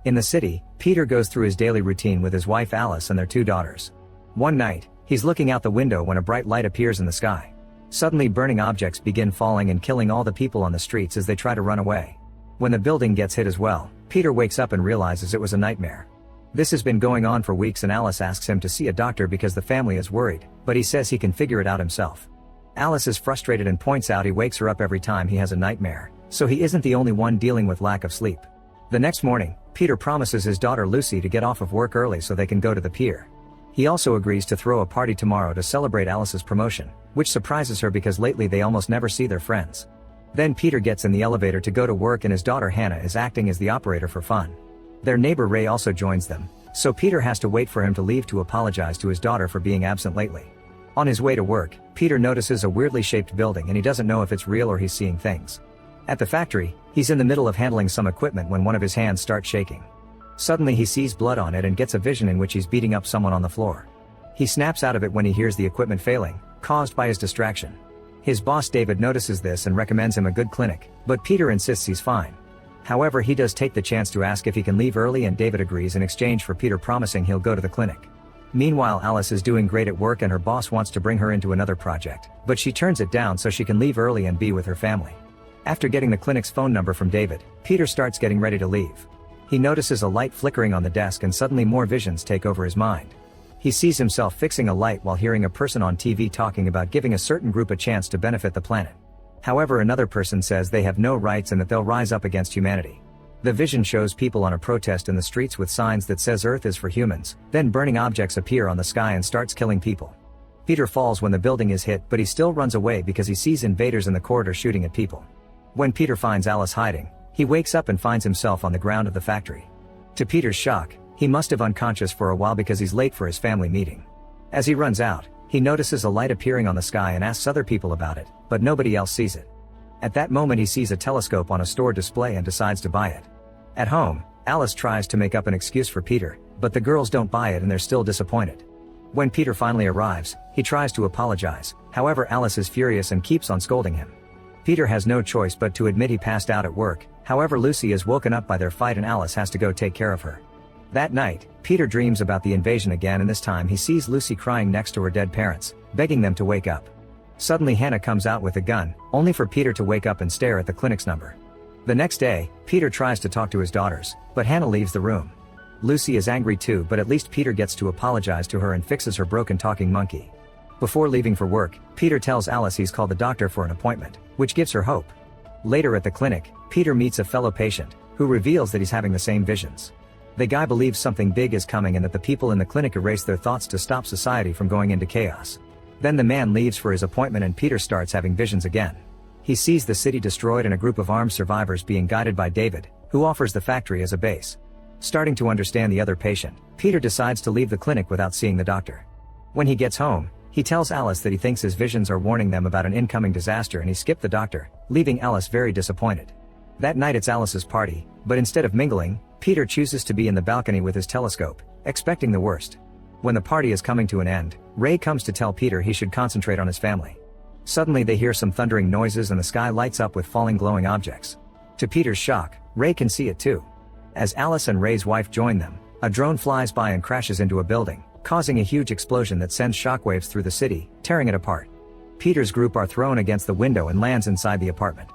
In the city, Peter goes through his daily routine with his wife Alice and their 2 daughters. One night, he's looking out the window when a bright light appears in the sky. Suddenly burning objects begin falling and killing all the people on the streets as they try to run away. When the building gets hit as well, Peter wakes up and realizes it was a nightmare. This has been going on for weeks and Alice asks him to see a doctor because the family is worried, but he says he can figure it out himself. Alice is frustrated and points out he wakes her up every time he has a nightmare, so he isn't the only one dealing with lack of sleep. The next morning, Peter promises his daughter Lucy to get off of work early so they can go to the pier. He also agrees to throw a party tomorrow to celebrate Alice's promotion, which surprises her because lately they almost never see their friends. Then Peter gets in the elevator to go to work and his daughter Hannah is acting as the operator for fun. Their neighbor Ray also joins them, so Peter has to wait for him to leave to apologize to his daughter for being absent lately. On his way to work, Peter notices a weirdly shaped building and he doesn't know if it's real or he's seeing things. At the factory, he's in the middle of handling some equipment when one of his hands starts shaking. Suddenly he sees blood on it and gets a vision in which he's beating up someone on the floor. He snaps out of it when he hears the equipment failing, caused by his distraction. His boss David notices this and recommends him a good clinic, but Peter insists he's fine. However, he does take the chance to ask if he can leave early and David agrees in exchange for Peter promising he'll go to the clinic. Meanwhile, Alice is doing great at work and her boss wants to bring her into another project, but she turns it down so she can leave early and be with her family. After getting the clinic's phone number from David, Peter starts getting ready to leave. He notices a light flickering on the desk and suddenly more visions take over his mind. He sees himself fixing a light while hearing a person on TV talking about giving a certain group a chance to benefit the planet. However, another person says they have no rights and that they'll rise up against humanity. The vision shows people on a protest in the streets with signs that says Earth is for humans, then burning objects appear on the sky and starts killing people. Peter falls when the building is hit but he still runs away because he sees invaders in the corridor shooting at people. When Peter finds Alice hiding, he wakes up and finds himself on the ground of the factory. To Peter's shock, he must have unconscious for a while because he's late for his family meeting. As he runs out, he notices a light appearing on the sky and asks other people about it, but nobody else sees it. At that moment he sees a telescope on a store display and decides to buy it. At home, Alice tries to make up an excuse for Peter, but the girls don't buy it and they're still disappointed. When Peter finally arrives, he tries to apologize, however Alice is furious and keeps on scolding him. Peter has no choice but to admit he passed out at work, however Lucy is woken up by their fight and Alice has to go take care of her. That night, Peter dreams about the invasion again and this time he sees Lucy crying next to her dead parents, begging them to wake up. Suddenly Hannah comes out with a gun, only for Peter to wake up and stare at the clinic's number. The next day, Peter tries to talk to his daughters, but Hannah leaves the room. Lucy is angry too, but at least Peter gets to apologize to her and fixes her broken talking monkey. Before leaving for work, Peter tells Alice he's called the doctor for an appointment, which gives her hope. Later at the clinic, Peter meets a fellow patient, who reveals that he's having the same visions. The guy believes something big is coming and that the people in the clinic erase their thoughts to stop society from going into chaos. Then the man leaves for his appointment and Peter starts having visions again. He sees the city destroyed and a group of armed survivors being guided by David, who offers the factory as a base. Starting to understand the other patient, Peter decides to leave the clinic without seeing the doctor. When he gets home, he tells Alice that he thinks his visions are warning them about an incoming disaster and he skipped the doctor, leaving Alice very disappointed. That night it's Alice's party, but instead of mingling, Peter chooses to be in the balcony with his telescope, expecting the worst. When the party is coming to an end, Ray comes to tell Peter he should concentrate on his family. Suddenly they hear some thundering noises and the sky lights up with falling glowing objects. To Peter's shock, Ray can see it too. As Alice and Ray's wife join them, a drone flies by and crashes into a building, causing a huge explosion that sends shockwaves through the city, tearing it apart. Peter's group are thrown against the window and lands inside the apartment.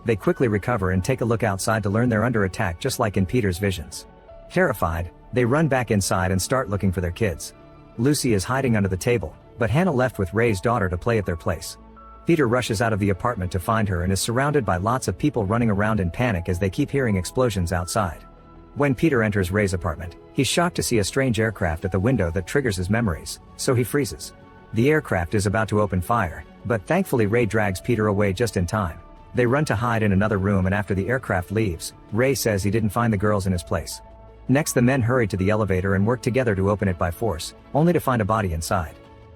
They quickly recover and take a look outside to learn they're under attack just like in Peter's visions. Terrified, they run back inside and start looking for their kids. Lucy is hiding under the table, but Hannah left with Ray's daughter to play at their place. Peter rushes out of the apartment to find her and is surrounded by lots of people running around in panic as they keep hearing explosions outside. When Peter enters Ray's apartment, he's shocked to see a strange aircraft at the window that triggers his memories, so he freezes. The aircraft is about to open fire, but thankfully Ray drags Peter away just in time. They run to hide in another room and after the aircraft leaves, Ray says he didn't find the girls in his place. Next the men hurry to the elevator and work together to open it by force, only to find a body inside.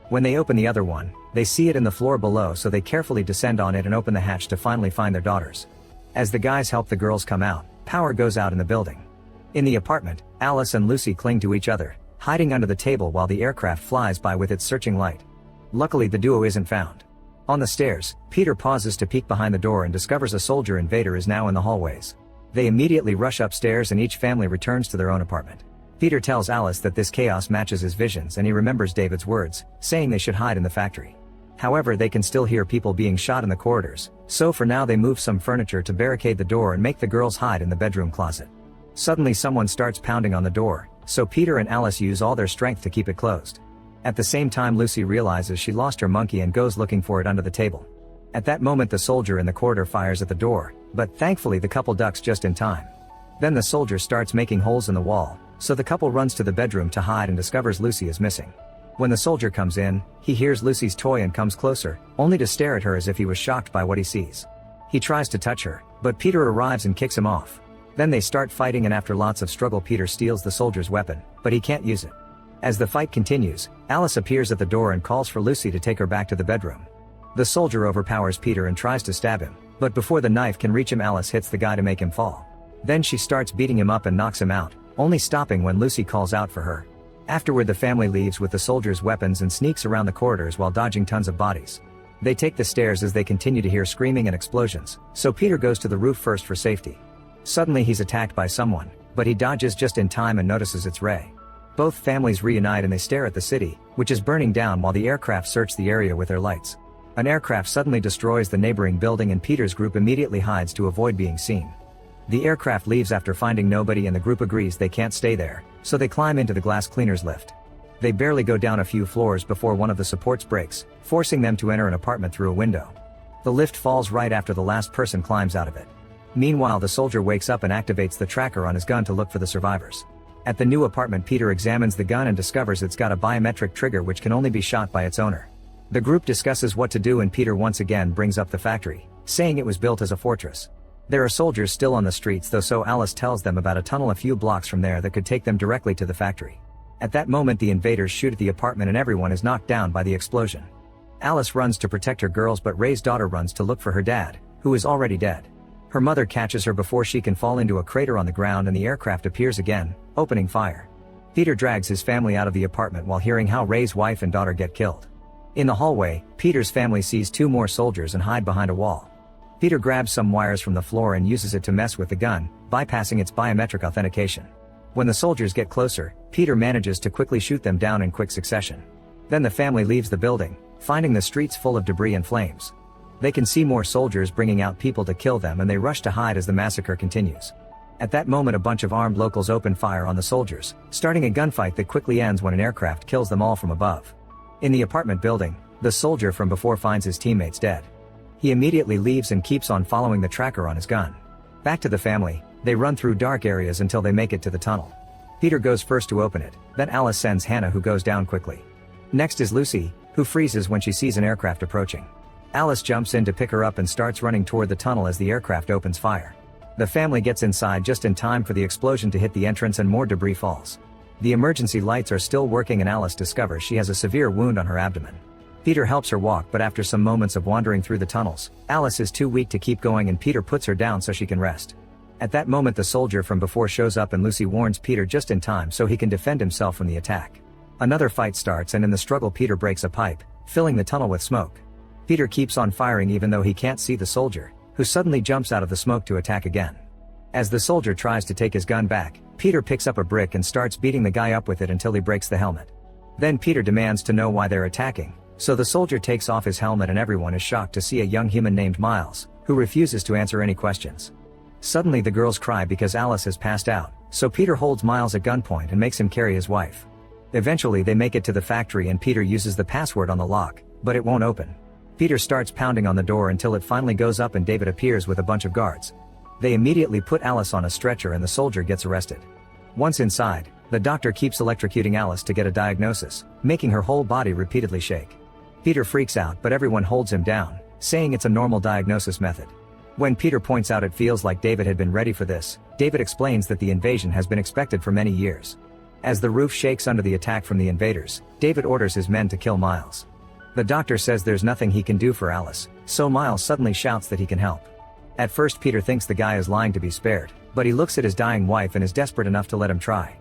When they open the other one, they see it in the floor below so they carefully descend on it and open the hatch to finally find their daughters. As the guys help the girls come out, power goes out in the building. In the apartment, Alice and Lucy cling to each other, hiding under the table while the aircraft flies by with its searching light. Luckily the duo isn't found. On the stairs, Peter pauses to peek behind the door and discovers a soldier invader is now in the hallways. They immediately rush upstairs and each family returns to their own apartment. Peter tells Alice that this chaos matches his visions and he remembers David's words, saying they should hide in the factory. However, they can still hear people being shot in the corridors, so for now they move some furniture to barricade the door and make the girls hide in the bedroom closet. Suddenly someone starts pounding on the door, so Peter and Alice use all their strength to keep it closed. At the same time, Lucy realizes she lost her monkey and goes looking for it under the table. At that moment the soldier in the corridor fires at the door, but thankfully the couple ducks just in time. Then the soldier starts making holes in the wall, so the couple runs to the bedroom to hide and discovers Lucy is missing. When the soldier comes in, he hears Lucy's toy and comes closer, only to stare at her as if he was shocked by what he sees. He tries to touch her, but Peter arrives and kicks him off. Then they start fighting and after lots of struggle Peter steals the soldier's weapon, but he can't use it. As the fight continues, Alice appears at the door and calls for Lucy to take her back to the bedroom. The soldier overpowers Peter and tries to stab him, but before the knife can reach him Alice hits the guy to make him fall. Then she starts beating him up and knocks him out, only stopping when Lucy calls out for her. Afterward the family leaves with the soldier's weapons and sneaks around the corridors while dodging tons of bodies. They take the stairs as they continue to hear screaming and explosions, so Peter goes to the roof first for safety. Suddenly he's attacked by someone, but he dodges just in time and notices it's Ray. Both families reunite and they stare at the city, which is burning down while the aircraft search the area with their lights. An aircraft suddenly destroys the neighboring building and Peter's group immediately hides to avoid being seen. The aircraft leaves after finding nobody and the group agrees they can't stay there, so they climb into the glass cleaner's lift. They barely go down a few floors before one of the supports breaks, forcing them to enter an apartment through a window. The lift falls right after the last person climbs out of it. Meanwhile the soldier wakes up and activates the tracker on his gun to look for the survivors. At the new apartment Peter examines the gun and discovers it's got a biometric trigger which can only be shot by its owner. The group discusses what to do and Peter once again brings up the factory, saying it was built as a fortress. There are soldiers still on the streets though, so Alice tells them about a tunnel a few blocks from there that could take them directly to the factory. At that moment the invaders shoot at the apartment and everyone is knocked down by the explosion. Alice runs to protect her girls but Ray's daughter runs to look for her dad, who is already dead. Her mother catches her before she can fall into a crater on the ground and the aircraft appears again, opening fire. Peter drags his family out of the apartment while hearing how Ray's wife and daughter get killed. In the hallway, Peter's family sees two more soldiers and hide behind a wall. Peter grabs some wires from the floor and uses it to mess with the gun, bypassing its biometric authentication. When the soldiers get closer, Peter manages to quickly shoot them down in quick succession. Then the family leaves the building, finding the streets full of debris and flames. They can see more soldiers bringing out people to kill them and they rush to hide as the massacre continues. At that moment a bunch of armed locals open fire on the soldiers, starting a gunfight that quickly ends when an aircraft kills them all from above. In the apartment building, the soldier from before finds his teammates dead. He immediately leaves and keeps on following the tracker on his gun. Back to the family, they run through dark areas until they make it to the tunnel. Peter goes first to open it, then Alice sends Hannah who goes down quickly. Next is Lucy, who freezes when she sees an aircraft approaching. Alice jumps in to pick her up and starts running toward the tunnel as the aircraft opens fire. The family gets inside just in time for the explosion to hit the entrance and more debris falls. The emergency lights are still working and Alice discovers she has a severe wound on her abdomen. Peter helps her walk but after some moments of wandering through the tunnels, Alice is too weak to keep going and Peter puts her down so she can rest. At that moment the soldier from before shows up and Lucy warns Peter just in time so he can defend himself from the attack. Another fight starts and in the struggle Peter breaks a pipe, filling the tunnel with smoke. Peter keeps on firing even though he can't see the soldier, who suddenly jumps out of the smoke to attack again. As the soldier tries to take his gun back, Peter picks up a brick and starts beating the guy up with it until he breaks the helmet. Then Peter demands to know why they're attacking, so the soldier takes off his helmet and everyone is shocked to see a young human named Miles, who refuses to answer any questions. Suddenly the girls cry because Alice has passed out, so Peter holds Miles at gunpoint and makes him carry his wife. Eventually they make it to the factory and Peter uses the password on the lock, but it won't open. Peter starts pounding on the door until it finally goes up and David appears with a bunch of guards. They immediately put Alice on a stretcher and the soldier gets arrested. Once inside, the doctor keeps electrocuting Alice to get a diagnosis, making her whole body repeatedly shake. Peter freaks out but everyone holds him down, saying it's a normal diagnosis method. When Peter points out it feels like David had been ready for this, David explains that the invasion has been expected for many years. As the roof shakes under the attack from the invaders, David orders his men to kill Miles. The doctor says there's nothing he can do for Alice, so Miles suddenly shouts that he can help. At first Peter thinks the guy is lying to be spared, but he looks at his dying wife and is desperate enough to let him try.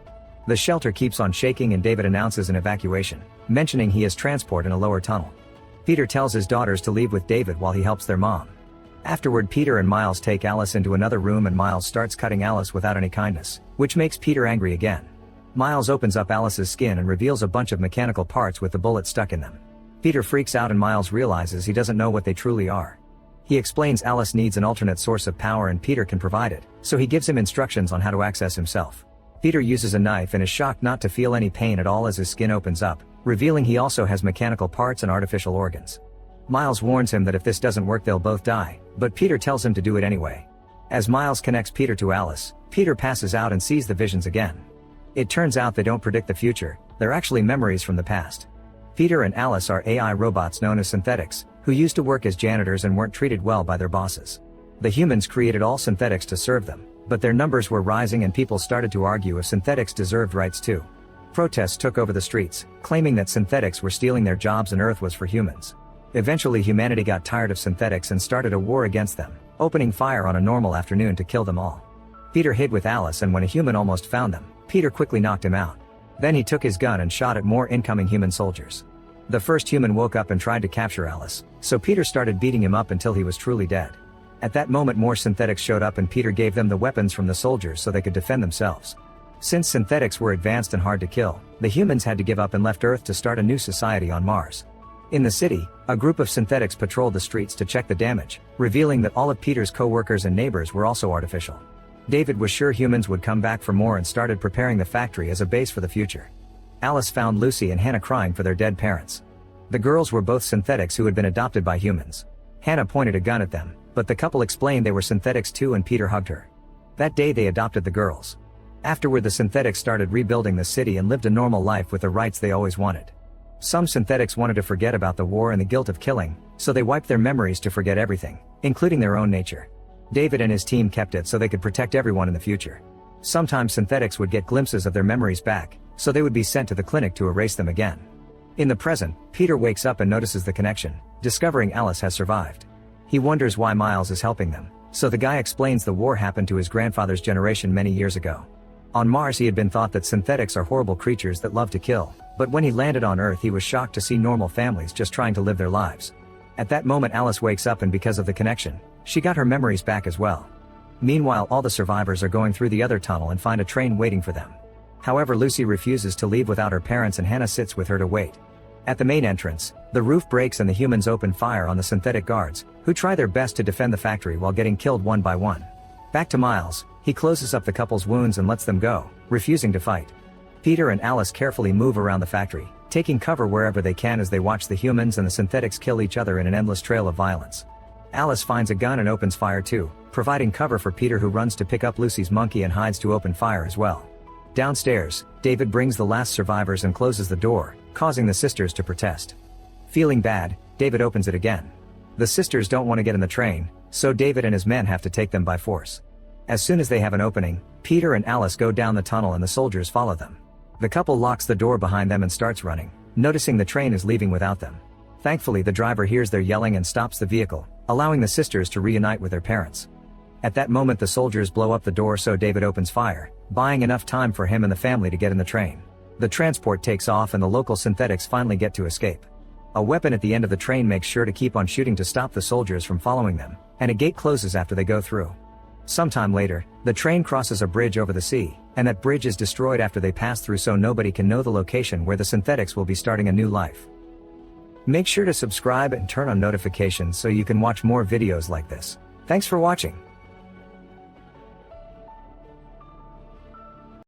The shelter keeps on shaking and David announces an evacuation, mentioning he has transport in a lower tunnel. Peter tells his daughters to leave with David while he helps their mom. Afterward, Peter and Miles take Alice into another room and Miles starts cutting Alice without any kindness, which makes Peter angry again. Miles opens up Alice's skin and reveals a bunch of mechanical parts with the bullet stuck in them. Peter freaks out and Miles realizes he doesn't know what they truly are. He explains Alice needs an alternate source of power and Peter can provide it, so he gives him instructions on how to access himself. Peter uses a knife and is shocked not to feel any pain at all as his skin opens up, revealing he also has mechanical parts and artificial organs. Miles warns him that if this doesn't work they'll both die, but Peter tells him to do it anyway. As Miles connects Peter to Alice, Peter passes out and sees the visions again. It turns out they don't predict the future, they're actually memories from the past. Peter and Alice are AI robots known as synthetics, who used to work as janitors and weren't treated well by their bosses. The humans created all synthetics to serve them, but their numbers were rising and people started to argue if synthetics deserved rights too. Protests took over the streets, claiming that synthetics were stealing their jobs and Earth was for humans. Eventually humanity got tired of synthetics and started a war against them, opening fire on a normal afternoon to kill them all. Peter hid with Alice and when a human almost found them, Peter quickly knocked him out. Then he took his gun and shot at more incoming human soldiers. The first human woke up and tried to capture Alice, so Peter started beating him up until he was truly dead. At that moment more synthetics showed up and Peter gave them the weapons from the soldiers so they could defend themselves. Since synthetics were advanced and hard to kill, the humans had to give up and left Earth to start a new society on Mars. In the city, a group of synthetics patrolled the streets to check the damage, revealing that all of Peter's co-workers and neighbors were also artificial. David was sure humans would come back for more and started preparing the factory as a base for the future. Alice found Lucy and Hannah crying for their dead parents. The girls were both synthetics who had been adopted by humans. Hannah pointed a gun at them, but the couple explained they were synthetics too and Peter hugged her. That day they adopted the girls. Afterward the synthetics started rebuilding the city and lived a normal life with the rights they always wanted. Some synthetics wanted to forget about the war and the guilt of killing, so they wiped their memories to forget everything, including their own nature. David and his team kept it so they could protect everyone in the future. Sometimes synthetics would get glimpses of their memories back, so they would be sent to the clinic to erase them again. In the present, Peter wakes up and notices the connection, discovering Alice has survived. He wonders why Miles is helping them, so the guy explains the war happened to his grandfather's generation many years ago. On Mars he had been thought that synthetics are horrible creatures that love to kill, but when he landed on Earth he was shocked to see normal families just trying to live their lives. At that moment Alice wakes up and because of the connection, she got her memories back as well. Meanwhile all the survivors are going through the other tunnel and find a train waiting for them. However Lucy refuses to leave without her parents and Hannah sits with her to wait. At the main entrance, the roof breaks and the humans open fire on the synthetic guards, who try their best to defend the factory while getting killed one by one. Back to Miles, he closes up the couple's wounds and lets them go, refusing to fight. Peter and Alice carefully move around the factory, taking cover wherever they can as they watch the humans and the synthetics kill each other in an endless trail of violence. Alice finds a gun and opens fire too, providing cover for Peter who runs to pick up Lucy's monkey and hides to open fire as well. Downstairs, David brings the last survivors and closes the door, causing the sisters to protest. Feeling bad, David opens it again. The sisters don't want to get in the train, so David and his men have to take them by force. As soon as they have an opening, Peter and Alice go down the tunnel and the soldiers follow them. The couple locks the door behind them and starts running, noticing the train is leaving without them. Thankfully the driver hears their yelling and stops the vehicle, allowing the sisters to reunite with their parents. At that moment the soldiers blow up the door so David opens fire, buying enough time for him and the family to get in the train. The transport takes off and the local synthetics finally get to escape. A weapon at the end of the train makes sure to keep on shooting to stop the soldiers from following them, and a gate closes after they go through. Sometime later, the train crosses a bridge over the sea, and that bridge is destroyed after they pass through so nobody can know the location where the synthetics will be starting a new life. Make sure to subscribe and turn on notifications so you can watch more videos like this. Thanks for watching.